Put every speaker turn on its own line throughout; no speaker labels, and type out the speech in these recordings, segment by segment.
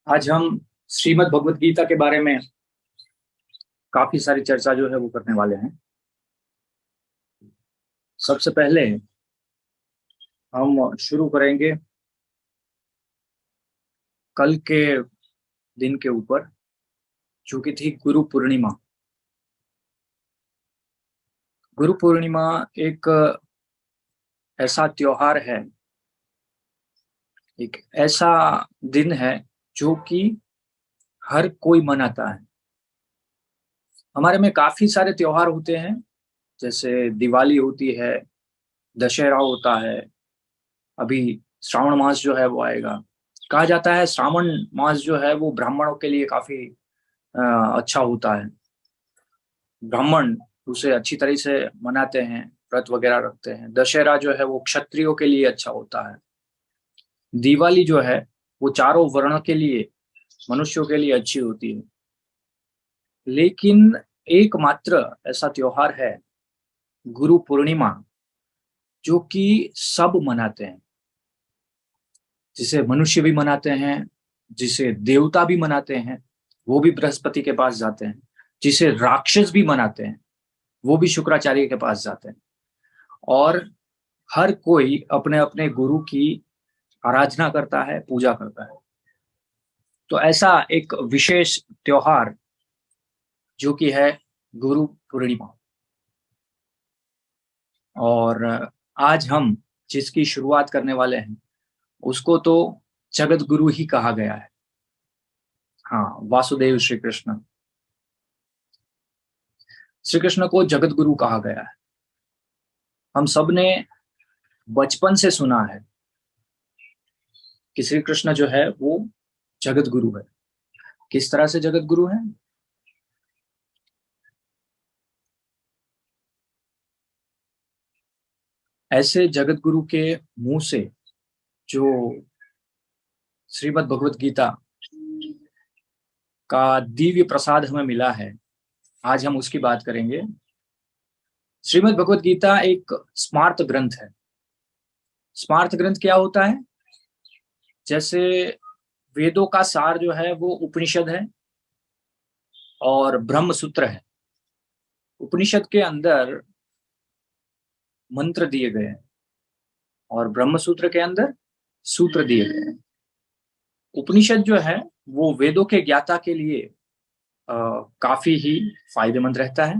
आज हम श्रीमद् भगवत गीता के बारे में काफी सारी चर्चा जो है वो करने वाले हैं। सबसे पहले हम शुरू करेंगे कल के दिन के ऊपर, जो कि थी गुरु पूर्णिमा। गुरु पूर्णिमा एक ऐसा त्योहार है, एक ऐसा दिन है जो कि हर कोई मनाता है। हमारे में काफी सारे त्योहार होते हैं, जैसे दिवाली होती है, दशहरा होता है। अभी श्रावण मास जो है वो आएगा। कहा जाता है श्रावण मास जो है वो ब्राह्मणों के लिए काफी अ, अच्छा होता है। ब्राह्मण उसे अच्छी तरह से मनाते हैं, व्रत वगैरह रखते हैं। दशहरा जो है वो क्षत्रियों के लिए अच्छा होता है। दिवाली जो है वो चारों वर्ण के लिए, मनुष्यों के लिए अच्छी होती है। लेकिन एकमात्र ऐसा त्योहार है गुरु पूर्णिमा, जो कि सब मनाते हैं, जिसे मनुष्य भी मनाते हैं, जिसे देवता भी मनाते हैं, वो भी बृहस्पति के पास जाते हैं। जिसे राक्षस भी मनाते हैं, वो भी शुक्राचार्य के पास जाते हैं। और हर कोई अपने अपने गुरु की आराधना करता है, पूजा करता है। तो ऐसा एक विशेष त्योहार जो कि है गुरु पूर्णिमा। और आज हम जिसकी शुरुआत करने वाले हैं उसको तो जगत गुरु ही कहा गया है। हाँ, वासुदेव श्री कृष्ण। श्री कृष्ण को जगत गुरु कहा गया है। हम सब ने बचपन से सुना है कि श्री कृष्ण जो है वो जगत गुरु है। किस तरह से जगत गुरु है? ऐसे जगत गुरु के मुंह से जो श्रीमद् भगवत गीता का दिव्य प्रसाद हमें मिला है, आज हम उसकी बात करेंगे। श्रीमद् भगवत गीता एक स्मार्त ग्रंथ है। स्मार्त ग्रंथ क्या होता है? जैसे वेदों का सार जो है वो उपनिषद है और ब्रह्म सूत्र है। उपनिषद के अंदर मंत्र दिए गए हैं और ब्रह्म सूत्र के अंदर सूत्र दिए गए हैं। उपनिषद जो है वो वेदों के ज्ञाता के लिए काफी ही फायदेमंद रहता है।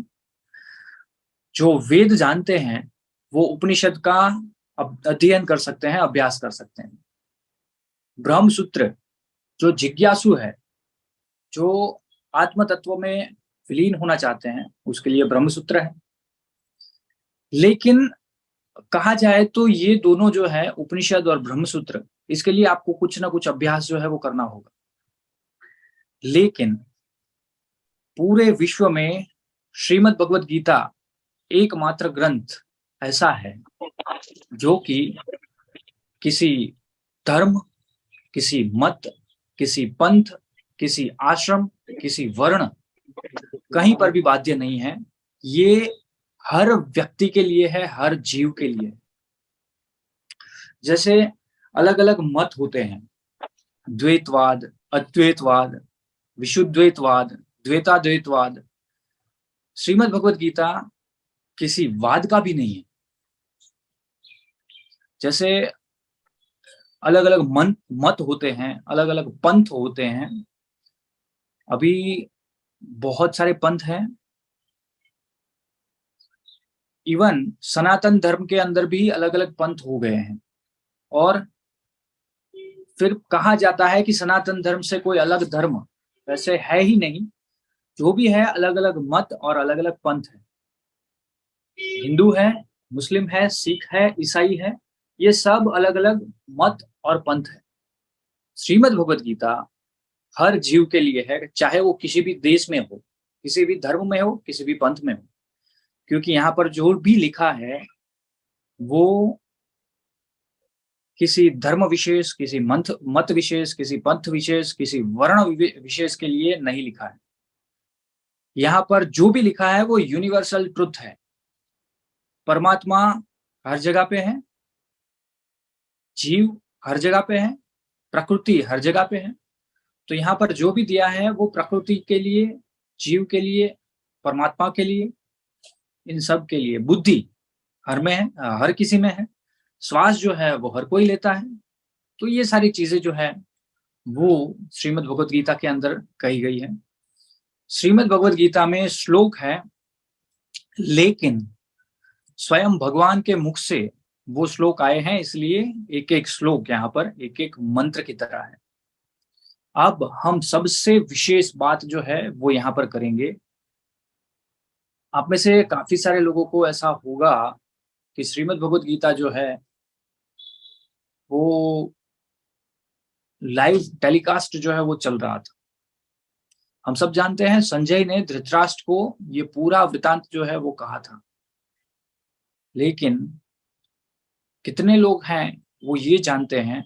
जो वेद जानते हैं वो उपनिषद का अध्ययन कर सकते हैं, अभ्यास कर सकते हैं। ब्रह्म सूत्र जो जिज्ञासु है, जो आत्म तत्व में विलीन होना चाहते हैं, उसके लिए ब्रह्म सूत्र है। लेकिन कहा जाए तो ये दोनों जो है, उपनिषद और ब्रह्म सूत्र, इसके लिए आपको कुछ ना कुछ अभ्यास जो है वो करना होगा। लेकिन पूरे विश्व में श्रीमद् भगवत गीता एकमात्र ग्रंथ ऐसा है जो कि किसी धर्म, किसी मत, किसी पंथ, किसी आश्रम, किसी वर्ण, कहीं पर भी बाध्य नहीं है। ये हर व्यक्ति के लिए है, हर जीव के लिए। जैसे अलग अलग मत होते हैं, द्वैतवाद, अद्वैतवाद, विशुद्वैतवाद, द्वैताद्वैतवाद। श्रीमद् भगवत गीता किसी वाद का भी नहीं है। जैसे अलग अलग मत होते हैं, अलग अलग पंथ होते हैं। अभी बहुत सारे पंथ हैं। इवन सनातन धर्म के अंदर भी अलग अलग पंथ हो गए हैं। और फिर कहा जाता है कि सनातन धर्म से कोई अलग धर्म वैसे है ही नहीं। जो भी है, अलग अलग मत और अलग अलग पंथ है। हिंदू है, मुस्लिम है, सिख है, ईसाई है, ये सब अलग अलग मत और पंथ है। श्रीमद् भगवत गीता हर जीव के लिए है, चाहे वो किसी भी देश में हो, किसी भी धर्म में हो, किसी भी पंथ में हो। क्योंकि यहाँ पर जो भी लिखा है वो किसी धर्म विशेष, किसी मत विशेष, किसी पंथ विशेष, किसी वर्ण विशेष के लिए नहीं लिखा है। यहाँ पर जो भी लिखा है वो यूनिवर्सल ट्रुथ है। परमात्मा हर जगह पे है, जीव हर जगह पे है, प्रकृति हर जगह पे है। तो यहाँ पर जो भी दिया है वो प्रकृति के लिए, जीव के लिए, परमात्मा के लिए, इन सब के लिए। बुद्धि हर में है, हर किसी में है। श्वास जो है वो हर कोई लेता है। तो ये सारी चीजें जो है वो श्रीमद् भगवत गीता के अंदर कही गई है। श्रीमद् भगवत गीता में श्लोक है, लेकिन स्वयं भगवान के मुख से वो श्लोक आए हैं, इसलिए एक एक श्लोक यहाँ पर एक एक मंत्र की तरह है। अब हम सबसे विशेष बात जो है वो यहाँ पर करेंगे। आप में से काफी सारे लोगों को ऐसा होगा कि श्रीमद् भगवत गीता जो है वो लाइव टेलीकास्ट जो है वो चल रहा था। हम सब जानते हैं संजय ने धृतराष्ट्र को ये पूरा वृतांत जो है वो कहा था, लेकिन कितने लोग हैं वो ये जानते हैं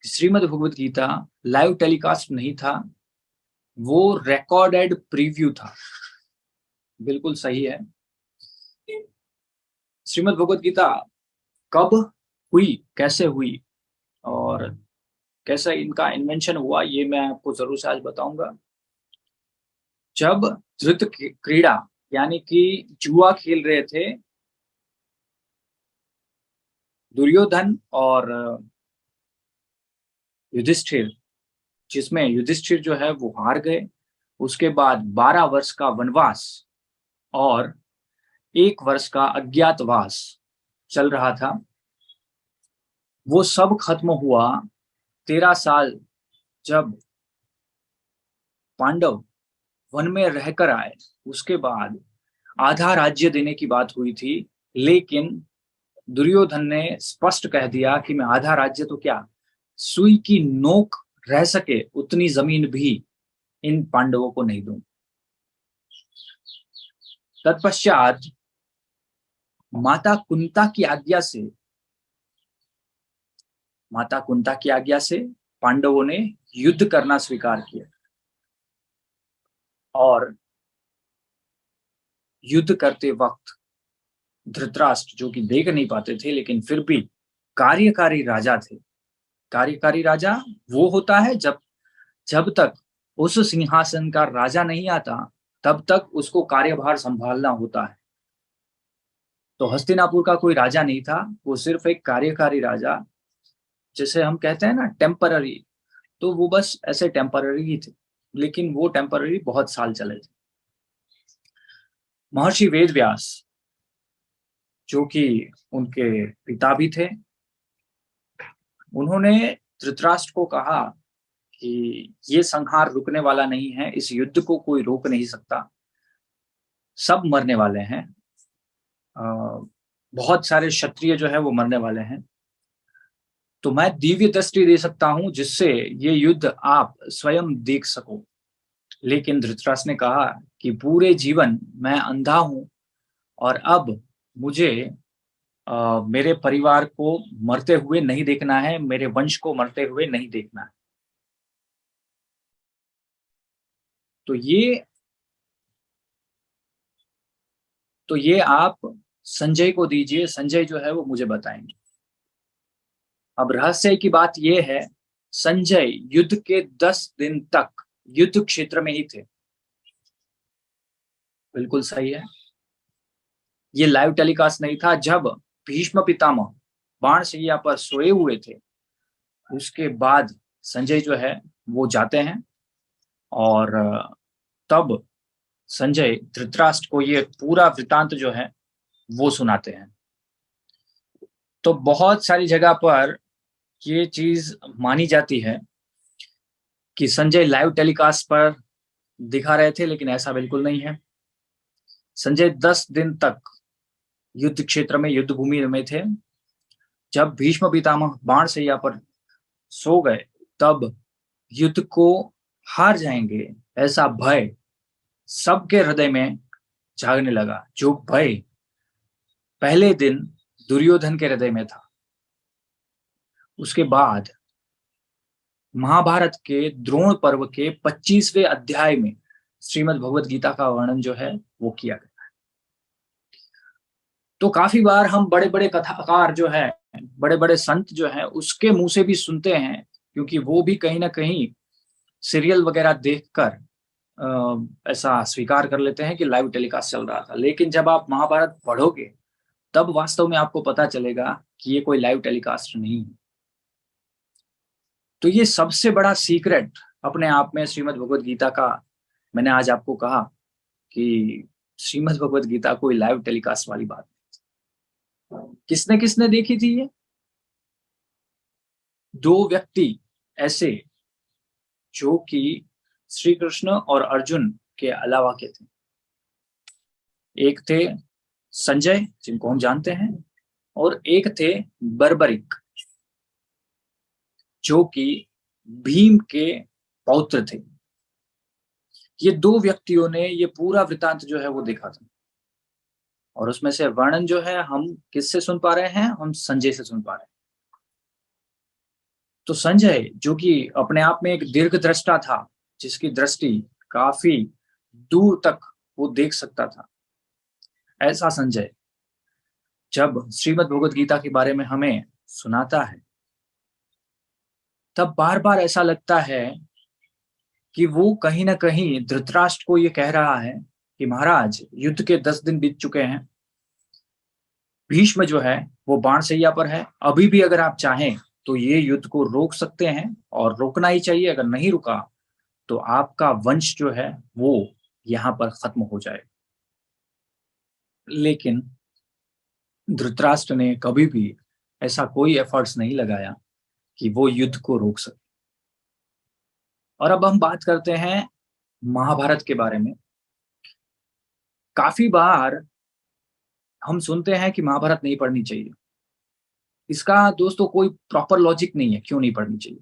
कि श्रीमद् भगवत गीता लाइव टेलीकास्ट नहीं था, वो रिकॉर्डेड प्रीव्यू था। बिल्कुल सही है। श्रीमद् भगवत गीता कब हुई, कैसे हुई और कैसे इनका इन्वेंशन हुआ, ये मैं आपको जरूर से आज बताऊंगा। जब धृत क्रीड़ा यानी कि जुआ खेल रहे थे दुर्योधन और युधिष्ठिर, जिसमें युधिष्ठिर जो है वो हार गए, उसके बाद 12 वर्ष का वनवास और 1 वर्ष का अज्ञातवास चल रहा था, वो सब खत्म हुआ 13 साल जब पांडव वन में रहकर आए। उसके बाद आधा राज्य देने की बात हुई थी, लेकिन दुर्योधन ने स्पष्ट कह दिया कि मैं आधा राज्य तो क्या, सुई की नोक रह सके उतनी जमीन भी इन पांडवों को नहीं दूं। तत्पश्चात माता कुंता की आज्ञा से पांडवों ने युद्ध करना स्वीकार किया और युद्ध करते वक्त धृतराष्ट्र, जो कि देख नहीं पाते थे लेकिन फिर भी कार्यकारी राजा थे। कार्यकारी राजा वो होता है जब जब तक उस सिंहासन का राजा नहीं आता तब तक उसको कार्यभार संभालना होता है। तो हस्तिनापुर का कोई राजा नहीं था, वो सिर्फ एक कार्यकारी राजा, जैसे हम कहते हैं ना टेम्पररी, तो वो बस ऐसे टेम्पररी ही थे, लेकिन वो टेम्पररी बहुत साल चले थे। महर्षि वेदव्यास, जो कि उनके पिता भी थे, उन्होंने धृतराष्ट्र को कहा कि ये संहार रुकने वाला नहीं है, इस युद्ध को कोई रोक नहीं सकता, सब मरने वाले हैं, बहुत सारे क्षत्रिय जो है वो मरने वाले हैं, तो मैं दिव्य दृष्टि दे सकता हूं जिससे ये युद्ध आप स्वयं देख सको। लेकिन धृतराष्ट्र ने कहा कि पूरे जीवन मैं अंधा हूं और अब मुझे मेरे परिवार को मरते हुए नहीं देखना है, मेरे वंश को मरते हुए नहीं देखना है। तो ये आप संजय को दीजिए, संजय जो है वो मुझे बताएंगे। अब रहस्य की बात ये है, संजय युद्ध के 10 दिन तक युद्ध क्षेत्र में ही थे। बिल्कुल सही है, ये लाइव टेलीकास्ट नहीं था। जब भीष्म पितामह बाणशैया पर सोए हुए थे, उसके बाद संजय जो है वो जाते हैं और तब संजय धृतराष्ट्र को ये पूरा वृतांत जो है वो सुनाते हैं। तो बहुत सारी जगह पर ये चीज मानी जाती है कि संजय लाइव टेलीकास्ट पर दिखा रहे थे, लेकिन ऐसा बिल्कुल नहीं है। संजय 10 दिन तक युद्ध क्षेत्र में, युद्ध भूमि में थे। जब भीष्म पितामह बाणशैया पर सो गए, तब युद्ध को हार जाएंगे ऐसा भय सबके हृदय में जागने लगा, जो भय पहले दिन दुर्योधन के हृदय में था। उसके बाद महाभारत के द्रोण पर्व के 25वें अध्याय में श्रीमद् भगवत गीता का वर्णन जो है वो किया गया है। तो काफी बार हम बड़े बड़े कथाकार जो है, बड़े बड़े संत जो है, उसके मुंह से भी सुनते हैं क्योंकि वो भी कहीं ना कहीं सीरियल वगैरह देखकर ऐसा स्वीकार कर लेते हैं कि लाइव टेलीकास्ट चल रहा था। लेकिन जब आप महाभारत पढ़ोगे तब वास्तव में आपको पता चलेगा कि ये कोई लाइव टेलीकास्ट नहीं है। तो ये सबसे बड़ा सीक्रेट अपने आप में श्रीमद् भगवद गीता का, मैंने आज आपको कहा कि श्रीमद् भगवद गीता कोई लाइव टेलीकास्ट वाली बात नहीं। किसने किसने देखी थी ये? दो व्यक्ति ऐसे जो कि श्री कृष्ण और अर्जुन के अलावा के थे। एक थे संजय, जिनको हम जानते हैं, और एक थे बर्बरिक, जो कि भीम के पौत्र थे। ये दो व्यक्तियों ने ये पूरा वृतांत जो है वो देखा था, और उसमें से वर्णन जो है हम किससे सुन पा रहे हैं? हम संजय से सुन पा रहे हैं। तो संजय, जो कि अपने आप में एक दीर्घदृष्टा था, जिसकी दृष्टि काफी दूर तक वो देख सकता था, ऐसा संजय जब श्रीमद् भगवद गीता के बारे में हमें सुनाता है, तब बार बार ऐसा लगता है कि वो कहीं ना कहीं धृतराष्ट्र को ये कह रहा है कि महाराज, युद्ध के 10 दिन बीत चुके हैं, भीष्म जो है वो बाणशैया पर है, अभी भी अगर आप चाहें तो ये युद्ध को रोक सकते हैं, और रोकना ही चाहिए। अगर नहीं रुका तो आपका वंश जो है वो यहाँ पर खत्म हो जाए। लेकिन धृतराष्ट्र ने कभी भी ऐसा कोई एफर्ट्स नहीं लगाया कि वो युद्ध को रोक सके। और अब हम बात करते हैं महाभारत के बारे में। काफी बार हम सुनते हैं कि महाभारत नहीं पढ़नी चाहिए। इसका दोस्तों कोई प्रॉपर लॉजिक नहीं है क्यों नहीं पढ़नी चाहिए।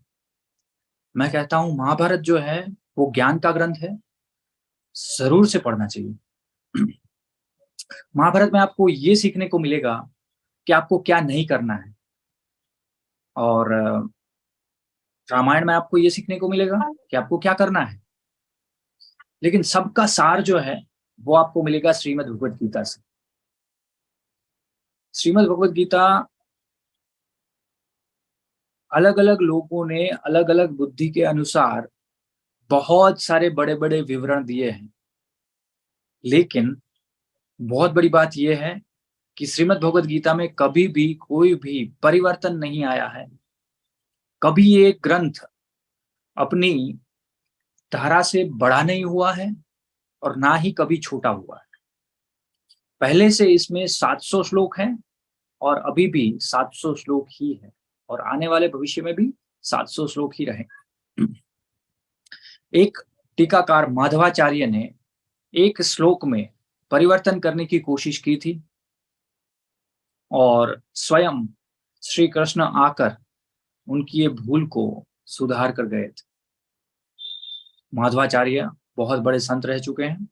मैं कहता हूं महाभारत जो है वो ज्ञान का ग्रंथ है, जरूर से पढ़ना चाहिए। महाभारत में आपको ये सीखने को मिलेगा कि आपको क्या नहीं करना है, और रामायण में आपको ये सीखने को मिलेगा कि आपको क्या करना है। लेकिन सबका सार जो है वो आपको मिलेगा श्रीमद् भगवद गीता से। श्रीमद् भगवद गीता अलग अलग लोगों ने अलग अलग बुद्धि के अनुसार बहुत सारे बड़े बड़े विवरण दिए हैं, लेकिन बहुत बड़ी बात यह है कि श्रीमद् भगवद गीता में कभी भी कोई भी परिवर्तन नहीं आया है। कभी ये ग्रंथ अपनी धारा से बड़ा नहीं हुआ है, और ना ही कभी छोटा हुआ है। पहले से इसमें 700 श्लोक हैं, और अभी भी 700 श्लोक ही है, और आने वाले भविष्य में भी 700 श्लोक ही रहेंगे। एक टीकाकार माधवाचार्य ने एक श्लोक में परिवर्तन करने की कोशिश की थी, और स्वयं श्री कृष्ण आकर उनकी ये भूल को सुधार कर गए थे। माधवाचार्य बहुत बड़े संत रह चुके हैं,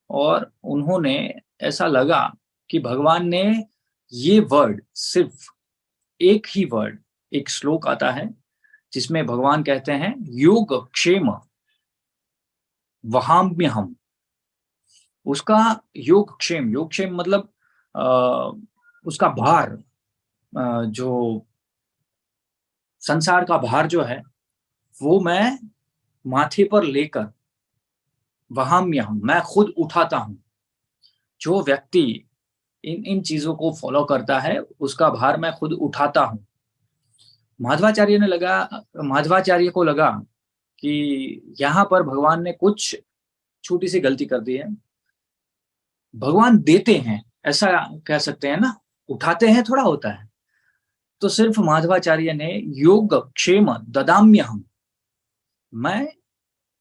और उन्होंने ऐसा लगा कि भगवान ने ये वर्ड, सिर्फ एक ही वर्ड, एक श्लोक आता है जिसमें भगवान कहते हैं योग क्षेम वहाम्यहम। उसका योग क्षेम मतलब उसका भार, जो संसार का भार जो है वो मैं माथे पर लेकर, वहाम्यहम, मैं खुद उठाता हूं। जो व्यक्ति इन इन चीजों को फॉलो करता है उसका भार मैं खुद उठाता हूं। माधवाचार्य को लगा कि यहाँ पर भगवान ने कुछ छोटी सी गलती कर दी है। भगवान देते हैं, ऐसा कह सकते हैं ना, उठाते हैं थोड़ा होता है। तो सिर्फ माधवाचार्य ने योग क्षेम ददाम्यहम, मैं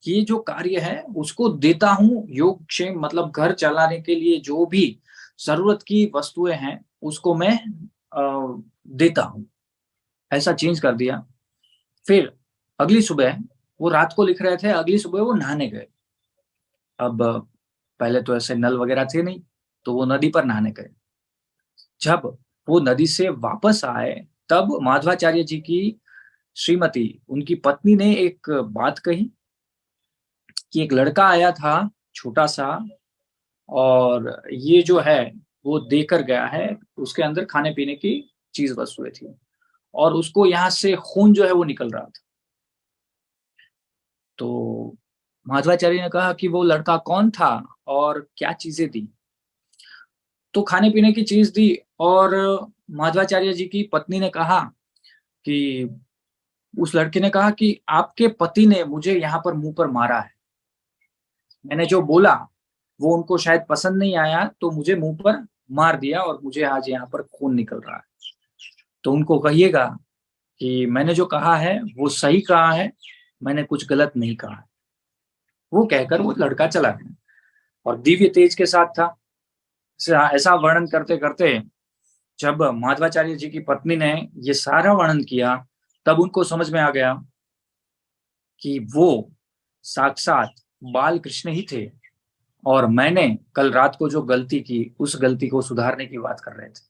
ये जो कार्य है उसको देता हूं। योग क्षेम मतलब घर चलाने के लिए जो भी जरूरत की वस्तुएं हैं उसको मैं देता हूं, ऐसा चेंज कर दिया। फिर अगली सुबह, वो रात को लिख रहे थे, अगली सुबह वो नहाने गए। अब पहले तो ऐसे नल वगैरह थे नहीं, तो वो नदी पर नहाने गए। जब वो नदी से वापस आए तब माधवाचार्य जी की श्रीमती, उनकी पत्नी ने एक बात कही कि एक लड़का आया था छोटा सा, और ये जो है वो देकर गया है, उसके अंदर खाने पीने की चीज वस्तुएं थी, और उसको यहाँ से खून जो है वो निकल रहा था। तो माधवाचार्य ने कहा कि वो लड़का कौन था और क्या चीजें दी। तो खाने पीने की चीज दी, और माधवाचार्य जी की पत्नी ने कहा कि उस लड़के ने कहा कि आपके पति ने मुझे यहाँ पर मुंह पर मारा है, मैंने जो बोला वो उनको शायद पसंद नहीं आया, तो मुझे मुंह पर मार दिया और मुझे आज यहाँ पर खून निकल रहा है। तो उनको कहिएगा कि मैंने जो कहा है वो सही कहा है, मैंने कुछ गलत नहीं कहा है। वो कहकर वो लड़का चला गया और दिव्य तेज के साथ था। ऐसा वर्णन करते करते जब माधवाचार्य जी की पत्नी ने ये सारा वर्णन किया, तब उनको समझ में आ गया कि वो साक्षात बाल कृष्ण ही थे, और मैंने कल रात को जो गलती की उस गलती को सुधारने की बात कर रहे थे।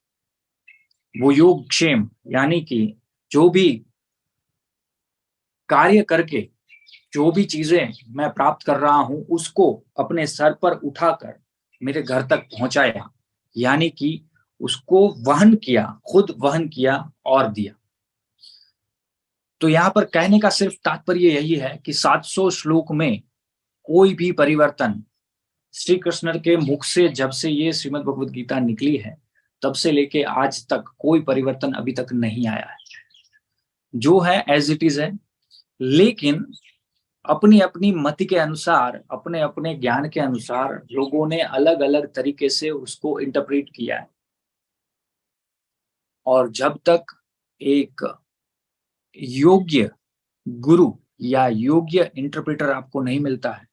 वो योगक्षेम यानी कि जो भी कार्य करके जो भी चीजें मैं प्राप्त कर रहा हूं उसको अपने सर पर उठाकर मेरे घर तक पहुंचाया, यानी कि उसको वहन किया, खुद वहन किया और दिया। तो यहाँ पर कहने का सिर्फ तात्पर्य यही है कि 700 श्लोक में कोई भी परिवर्तन श्री कृष्ण के मुख से जब से ये श्रीमद् भगवद गीता निकली है तब से लेके आज तक कोई परिवर्तन अभी तक नहीं आया है। जो है एज इट इज है, लेकिन अपनी अपनी मति के अनुसार, अपने अपने ज्ञान के अनुसार लोगों ने अलग अलग तरीके से उसको इंटरप्रेट किया है। और जब तक एक योग्य गुरु या योग्य इंटरप्रेटर आपको नहीं मिलता है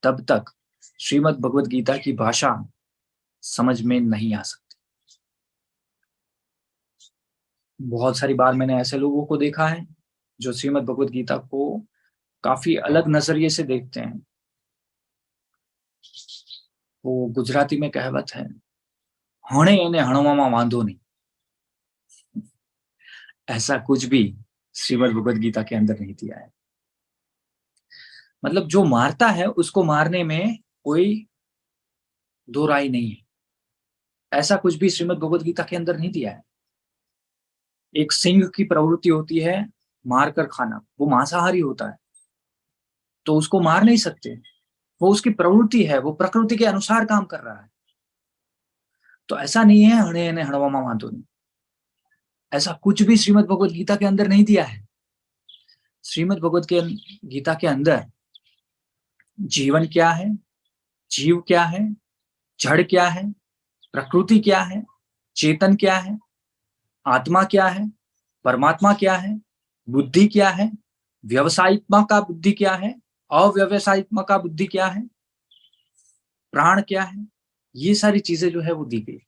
तब तक श्रीमद् भगवद गीता की भाषा समझ में नहीं आ सकती। बहुत सारी बार मैंने ऐसे लोगों को देखा है जो श्रीमद् भगवद गीता को काफी अलग नजरिए से देखते हैं। वो गुजराती में कहावत है, हणे एने हणवामा वांधो नहीं। ऐसा कुछ भी श्रीमद् भगवद गीता के अंदर नहीं दिया है। मतलब जो मारता है उसको मारने में कोई दो राय नहीं है, ऐसा कुछ भी श्रीमद् भगवद गीता के अंदर नहीं दिया है। एक सिंह की प्रवृत्ति होती है मारकर खाना, वो मांसाहारी होता है तो उसको मार नहीं सकते, वो उसकी प्रवृत्ति है, वो प्रकृति के अनुसार काम कर रहा है। तो ऐसा नहीं है हणे ने हणवामा मांधो नहीं, ऐसा कुछ भी श्रीमद् भगवद गीता के अंदर नहीं दिया है। श्रीमद् भगवद गीता के अंदर जीवन क्या है, जीव क्या है, जड़ क्या है, प्रकृति क्या है, चेतन क्या है, आत्मा क्या है, परमात्मा क्या है, बुद्धि क्या है, व्यवसायित्मा का बुद्धि क्या है, अव्यवसायित्मा का बुद्धि क्या है, प्राण क्या है, ये सारी चीजें जो है वो दी गई।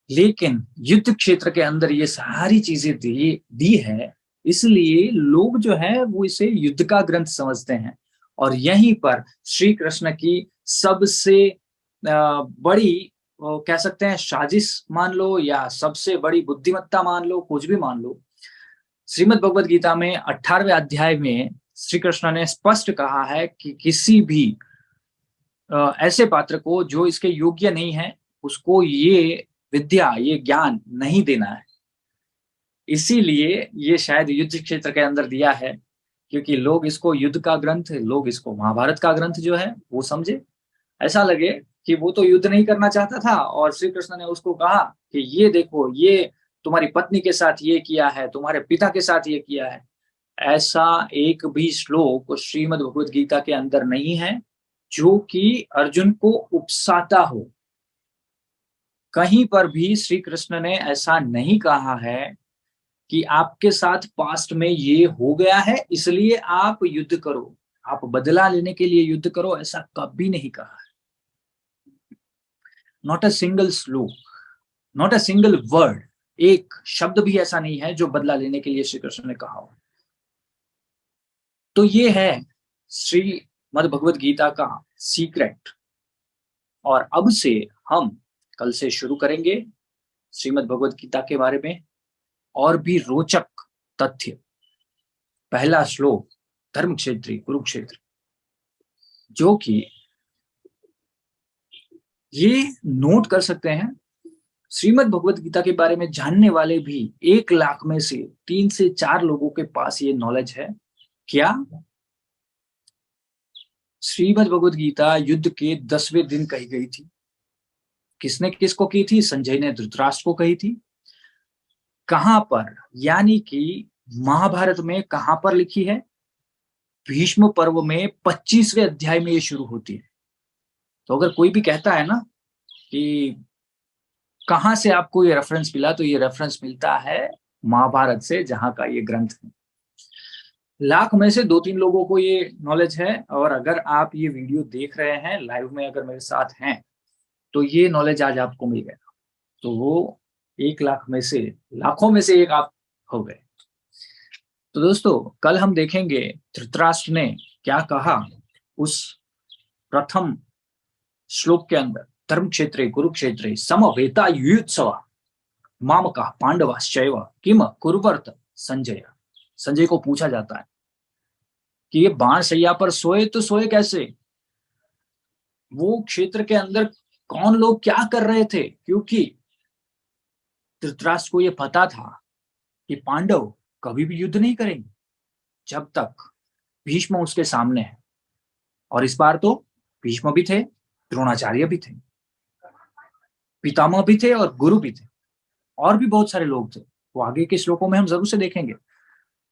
लेकिन युद्ध क्षेत्र के अंदर ये सारी चीजें दी है, इसलिए लोग जो है वो इसे युद्ध का ग्रंथ समझते हैं। और यहीं पर श्री कृष्ण की सबसे बड़ी कह सकते हैं साजिश मान लो या सबसे बड़ी बुद्धिमत्ता मान लो, कुछ भी मान लो। श्रीमद् भगवद गीता में 18वें अध्याय में श्री कृष्ण ने स्पष्ट कहा है कि किसी भी ऐसे पात्र को जो इसके योग्य नहीं है उसको ये विद्या, ये ज्ञान नहीं देना है। इसीलिए ये शायद युद्ध क्षेत्र के अंदर दिया है, क्योंकि लोग इसको युद्ध का ग्रंथ, लोग इसको महाभारत का ग्रंथ जो है वो समझे। ऐसा लगे कि वो तो युद्ध नहीं करना चाहता था और श्री कृष्ण ने उसको कहा कि ये देखो, ये तुम्हारी पत्नी के साथ ये किया है, तुम्हारे पिता के साथ ये किया है। ऐसा एक भी श्लोक श्रीमद् भगवद गीता के अंदर नहीं है जो कि अर्जुन को उकसाता हो। कहीं पर भी श्री कृष्ण ने ऐसा नहीं कहा है कि आपके साथ पास्ट में ये हो गया है इसलिए आप युद्ध करो, आप बदला लेने के लिए युद्ध करो, ऐसा कभी नहीं कहा है। नॉट अ सिंगल श्लोक, नॉट अ सिंगल वर्ड, एक शब्द भी ऐसा नहीं है जो बदला लेने के लिए श्री कृष्ण ने कहा हो। तो ये है श्रीमद् भगवद गीता का सीक्रेट। और अब से हम कल से शुरू करेंगे श्रीमद् भगवद गीता के बारे में और भी रोचक तथ्य। पहला श्लोक धर्म क्षेत्री कुरुक्षेत्र, जो कि ये नोट कर सकते हैं, श्रीमद् भगवद गीता के बारे में जानने वाले भी 1 लाख में से 3 से 4 लोगों के पास ये नॉलेज है। क्या श्रीमद् भगवद गीता युद्ध के 10वें दिन कही गई थी? किसने किसको की थी? संजय ने धृतराष्ट्र को कही थी। कहां पर, यानी कि महाभारत में कहां पर लिखी है? भीष्म पर्व में 25वें अध्याय में ये शुरू होती है। तो अगर कोई भी कहता है ना कि कहां से आपको ये रेफरेंस मिला, तो ये रेफरेंस मिलता है महाभारत से, जहां का ये ग्रंथ है। लाख में से 2-3 लोगों को ये नॉलेज है, और अगर आप ये वीडियो देख रहे हैं लाइव में, अगर मेरे साथ हैं, तो ये नॉलेज आज आपको मिल गया। तो वो 1 लाख में से, लाखों में से एक आप हो गए। तो दोस्तों, कल हम देखेंगे धृतराष्ट्र ने क्या कहा उस प्रथम श्लोक के अंदर। धर्म क्षेत्रे कुरुक्षेत्रे समवेता युयुत्सवा मामका पांडवाश्चैव किम कुर्वर्त संजय। संजय को पूछा जाता है कि ये बाण शैया पर सोए तो सोए कैसे? वो क्षेत्र के अंदर कौन लोग क्या कर रहे थे? क्योंकि धृतराष्ट्र को ये पता था कि पांडव कभी भी युद्ध नहीं करेंगे जब तक भीष्म उसके सामने है। और इस बार तो भीष्म भी थे, द्रोणाचार्य भी थे, पितामह भी थे और गुरु भी थे, और भी बहुत सारे लोग थे। वो आगे के श्लोकों में हम जरूर से देखेंगे।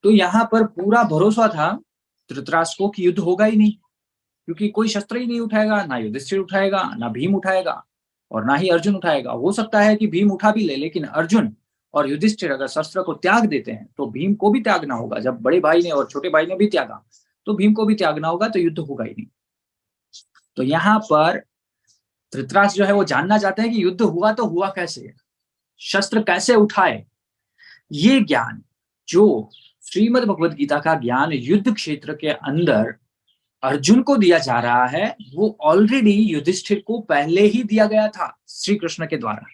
तो यहाँ पर पूरा भरोसा था धृतराष्ट्र को कि युद्ध होगा ही नहीं, क्योंकि कोई शस्त्र ही नहीं उठाएगा, ना युधिष्ठिर उठाएगा, ना भीम उठाएगा, और ना ही अर्जुन उठाएगा। हो सकता है कि भीम उठा भी ले, लेकिन अर्जुन और युधिष्ठिर अगर शस्त्र को त्याग देते हैं तो भीम को भी त्यागना होगा। जब बड़े भाई ने और छोटे भाई ने भी त्यागा, तो भीम को भी त्यागना होगा, तो युद्ध होगा ही नहीं। तो यहाँ पर धृतराष्ट्र जो है वो जानना चाहते हैं कि युद्ध हुआ तो हुआ कैसे, शस्त्र कैसे उठाए। ये ज्ञान, जो श्रीमद् भगवद गीता का ज्ञान युद्ध क्षेत्र के अंदर अर्जुन को दिया जा रहा है, वो ऑलरेडी युधिष्ठिर को पहले ही दिया गया था श्री कृष्ण के द्वारा।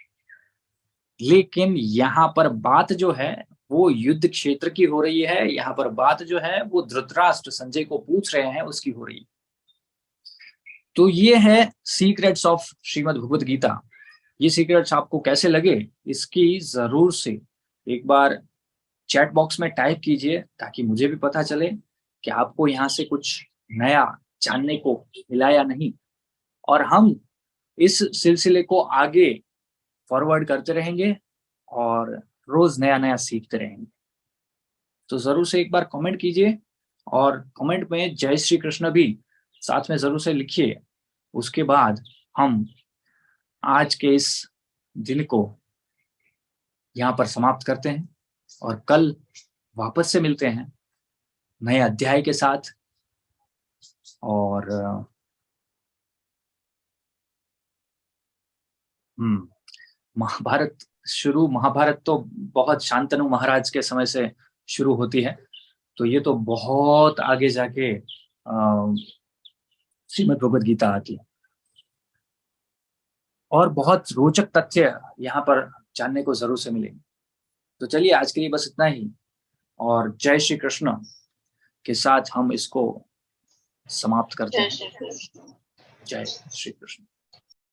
लेकिन यहाँ पर बात जो है वो युद्ध क्षेत्र की हो रही है। यहाँ पर बात जो है वो धृतराष्ट्र संजय को पूछ रहे हैं उसकी हो रही है। तो ये है सीक्रेट्स ऑफ श्रीमद् भगवद गीता। ये सीक्रेट्स आपको कैसे लगे, इसकी जरूर से एक बार चैट बॉक्स में टाइप कीजिए, ताकि मुझे भी पता चले कि आपको यहाँ से कुछ नया जानने को मिला या नहीं। और हम इस सिलसिले को आगे फॉरवर्ड करते रहेंगे और रोज नया नया सीखते रहेंगे। तो जरूर से एक बार कमेंट कीजिए, और कमेंट में जय श्री कृष्ण भी साथ में जरूर से लिखिए। उसके बाद हम आज के इस दिन को यहाँ पर समाप्त करते हैं, और कल वापस से मिलते हैं नए अध्याय के साथ। और महाभारत तो बहुत शांतनु महाराज के समय से शुरू होती है। तो ये तो बहुत आगे जाके श्रीमद् भगवद गीता आती है, और बहुत रोचक तथ्य यहाँ पर जानने को जरूर से मिलेंगे। तो चलिए, आज के लिए बस इतना ही, और जय श्री कृष्ण के साथ हम इसको समाप्त करते हैं। जय श्री कृष्ण।